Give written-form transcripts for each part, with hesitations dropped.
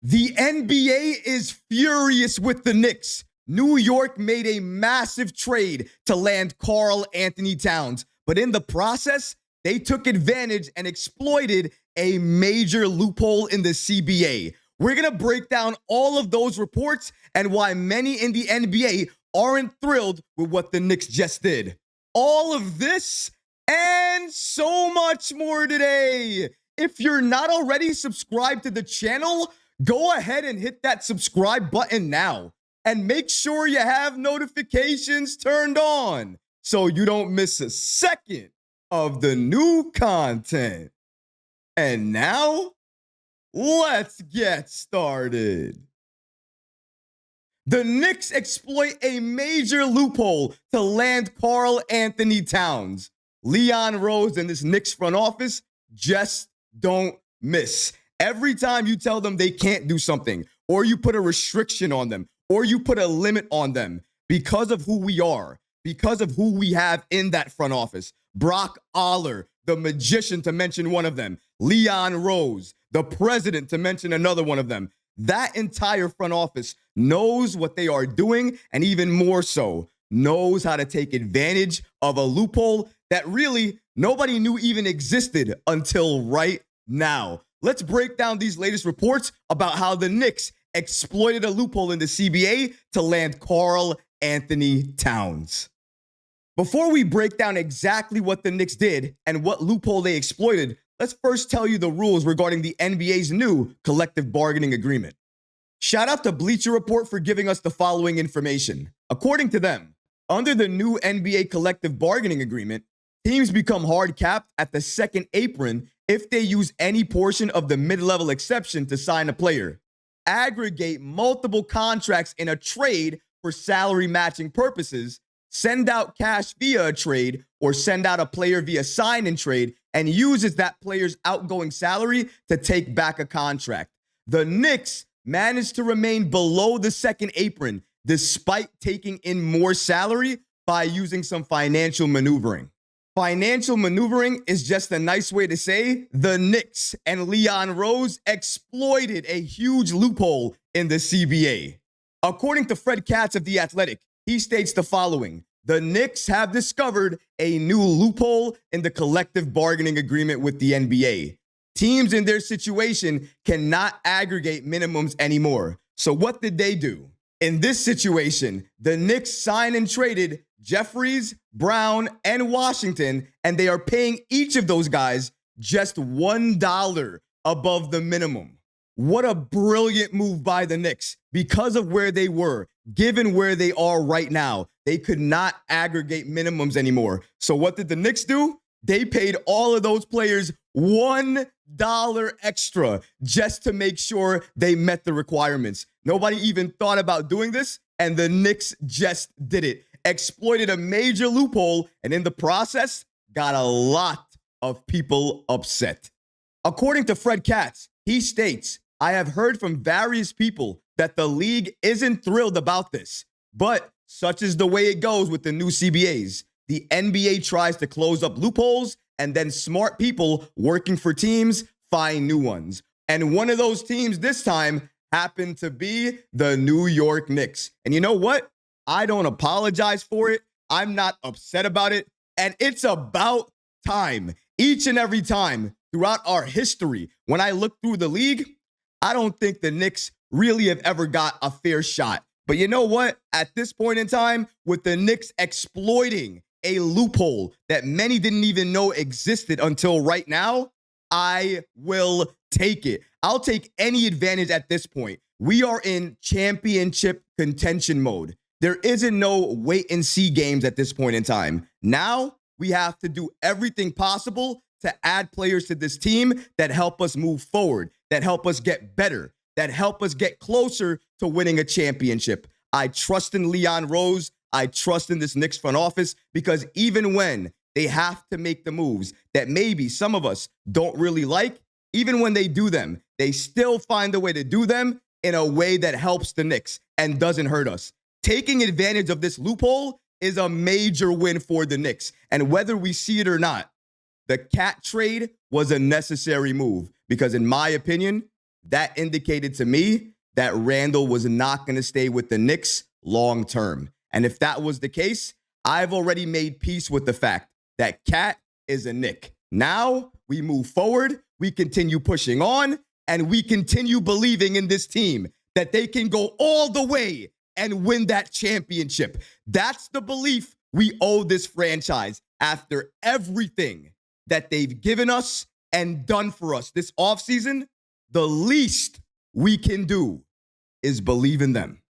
The NBA is furious with the Knicks. New York made a massive trade to land Karl-Anthony Towns, but in the process, they took advantage and exploited a major loophole in the CBA. We're going to break down all of those reports and why many in the NBA aren't thrilled with what the Knicks just did. All of this and so much more today. If you're not already subscribed to the channel, go ahead and hit that subscribe button now. And make sure you have notifications turned on so you don't miss a second of the new content. And now, let's get started. The Knicks exploit a major loophole to land Karl-Anthony Towns. Leon Rose and this Knicks front office just don't miss. Every time you tell them they can't do something, or you put a restriction on them, or you put a limit on them, because of who we are, because of who we have in that front office, Brock Aller, the magician to mention one of them, Leon Rose, the president to mention another one of them, that entire front office knows what they are doing, and even more so, knows how to take advantage of a loophole that really nobody knew even existed until right now. Let's break down these latest reports about how the Knicks exploited a loophole in the CBA to land Karl-Anthony Towns. Before we break down exactly what the Knicks did and what loophole they exploited, let's first tell you the rules regarding the NBA's new collective bargaining agreement. Shout out to Bleacher Report for giving us the following information. According to them, under the new NBA collective bargaining agreement, teams become hard capped at the second apron if they use any portion of the mid-level exception to sign a player, aggregate multiple contracts in a trade for salary matching purposes, send out cash via a trade, or send out a player via sign and trade, and uses that player's outgoing salary to take back a contract. The Knicks managed to remain below the second apron despite taking in more salary by using some financial maneuvering. Financial maneuvering is just a nice way to say the Knicks and Leon Rose exploited a huge loophole in the CBA. According to Fred Katz of The Athletic, he states the following: the Knicks have discovered a new loophole in the collective bargaining agreement with the NBA. Teams in their situation cannot aggregate minimums anymore. So what did they do? In this situation, the Knicks signed and traded Jeffries, Brown, and Washington, and they are paying each of those guys just $1 above the minimum. What a brilliant move by the Knicks. Because of where they were, given where they are right now, they could not aggregate minimums anymore. So what did the Knicks do? They paid all of those players $1 extra just to make sure they met the requirements. Nobody even thought about doing this, and the Knicks just did it. Exploited a major loophole, and in the process, got a lot of people upset. According to Fred Katz, he states, I have heard from various people that the league isn't thrilled about this, but such is the way it goes with the new CBAs. The NBA tries to close up loopholes, and then smart people working for teams find new ones. And one of those teams this time happened to be the New York Knicks. And you know what? I don't apologize for it. I'm not upset about it. And it's about time. Each and every time throughout our history, when I look through the league, I don't think the Knicks really have ever got a fair shot. But you know what? At this point in time, with the Knicks exploiting a loophole that many didn't even know existed until right now, I will take it. I'll take any advantage at this point. We are in championship contention mode. There isn't no wait and see games at this point in time. Now we have to do everything possible to add players to this team that help us move forward, that help us get better, that help us get closer to winning a championship. I trust in Leon Rose. I trust in this Knicks front office, because even when they have to make the moves that maybe some of us don't really like, even when they do them, they still find a way to do them in a way that helps the Knicks and doesn't hurt us. Taking advantage of this loophole is a major win for the Knicks. And whether we see it or not, the Cat trade was a necessary move because, in my opinion, that indicated to me that Randall was not going to stay with the Knicks long term. And if that was the case, I've already made peace with the fact that Cat is a Knick. Now we move forward, we continue pushing on, and we continue believing in this team that they can go all the way and win that championship. That's the belief we owe this franchise after everything that they've given us and done for us this offseason. The least we can do is believe in them.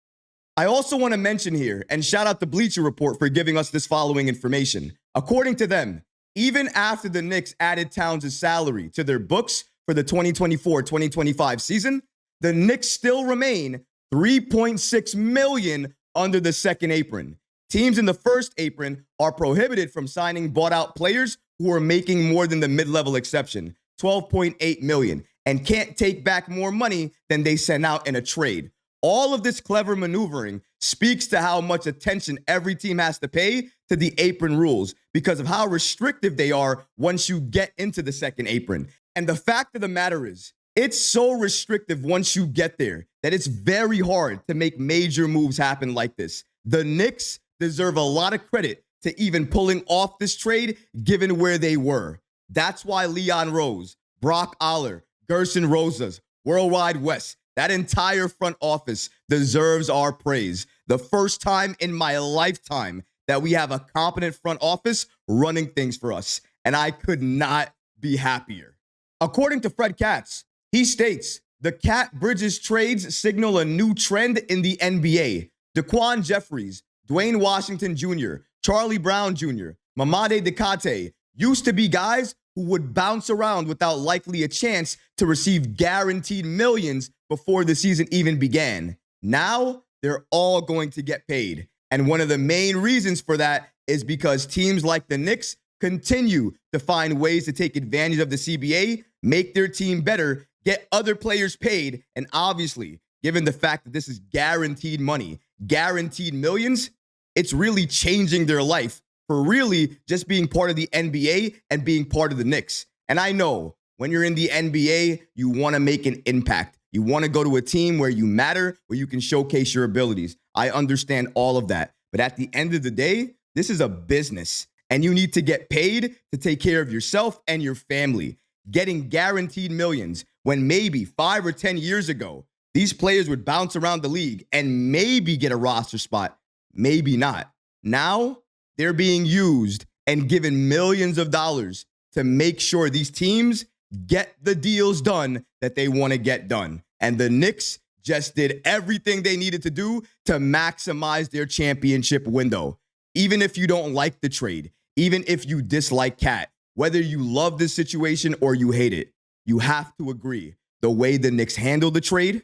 I also want to mention here, and shout out to Bleacher Report for giving us this following information. According to them, even after the Knicks added Towns' salary to their books for the 2024-2025 season, the Knicks still remain $3.6 million under the second apron. Teams in the first apron are prohibited from signing bought-out players who are making more than the mid-level exception, $12.8 million, and can't take back more money than they send out in a trade. All of this clever maneuvering speaks to how much attention every team has to pay to the apron rules because of how restrictive they are once you get into the second apron. And the fact of the matter is, it's so restrictive once you get there that it's very hard to make major moves happen like this. The Knicks deserve a lot of credit to even pulling off this trade given where they were. That's why Leon Rose, Brock Aller, Gerson Rosas, Worldwide West, that entire front office deserves our praise. The first time in my lifetime that we have a competent front office running things for us, and I could not be happier. According to Fred Katz, he states, the Cat Bridges trades signal a new trend in the NBA. Daquan Jeffries, Dwayne Washington Jr., Charlie Brown Jr., Mamade Dikate used to be guys who would bounce around without likely a chance to receive guaranteed millions before the season even began. Now, they're all going to get paid. And one of the main reasons for that is because teams like the Knicks continue to find ways to take advantage of the CBA, make their team better, get other players paid, and obviously, given the fact that this is guaranteed money, guaranteed millions, it's really changing their life for really just being part of the NBA and being part of the Knicks. And I know when you're in the NBA, you want to make an impact. You want to go to a team where you matter, where you can showcase your abilities. I understand all of that. But at the end of the day, this is a business, and you need to get paid to take care of yourself and your family. Getting guaranteed millions when maybe 5 or 10 years ago, these players would bounce around the league and maybe get a roster spot, maybe not. Now, they're being used and given millions of dollars to make sure these teams get the deals done that they want to get done. And the Knicks just did everything they needed to do to maximize their championship window. Even if you don't like the trade, even if you dislike Cat, whether you love this situation or you hate it, you have to agree the way the Knicks handled the trade,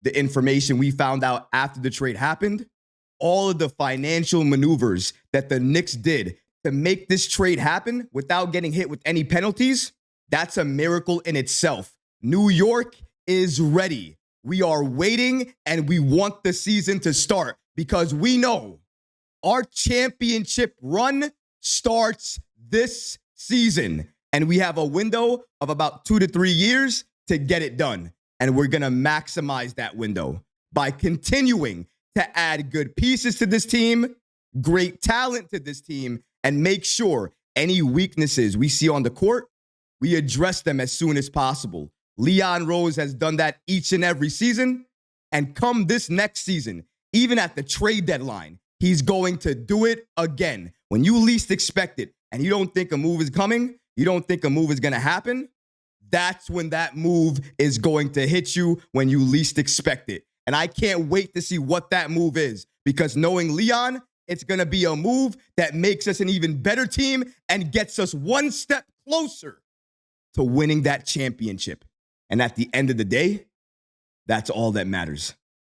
the information we found out after the trade happened, all of the financial maneuvers that the Knicks did to make this trade happen without getting hit with any penalties, that's a miracle in itself. New York is ready. We are waiting, and we want the season to start because we know our championship run starts this season, and we have a window of about 2 to 3 years to get it done. And we're going to maximize that window by continuing to add good pieces to this team, great talent to this team, and make sure any weaknesses we see on the court, we address them as soon as possible. Leon Rose has done that each and every season. And come this next season, even at the trade deadline, he's going to do it again. When you least expect it and you don't think a move is coming, you don't think a move is going to happen, that's when that move is going to hit you when you least expect it. And I can't wait to see what that move is, because knowing Leon, it's going to be a move that makes us an even better team and gets us one step closer to winning that championship. And at the end of the day, that's all that matters.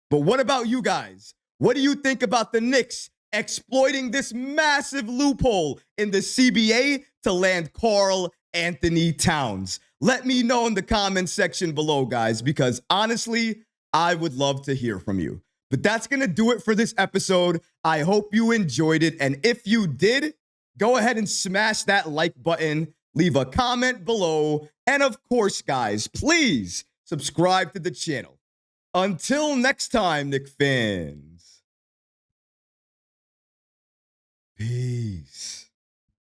But what about you guys? What do you think about the Knicks exploiting this massive loophole in the CBA to land Karl-Anthony Towns? Let me know in the comments section below, guys, because honestly, I would love to hear from you. But that's going to do it for this episode. I hope you enjoyed it. And if you did, go ahead and smash that like button, leave a comment below. And of course, guys, please subscribe to the channel. Until next time, Knick fans.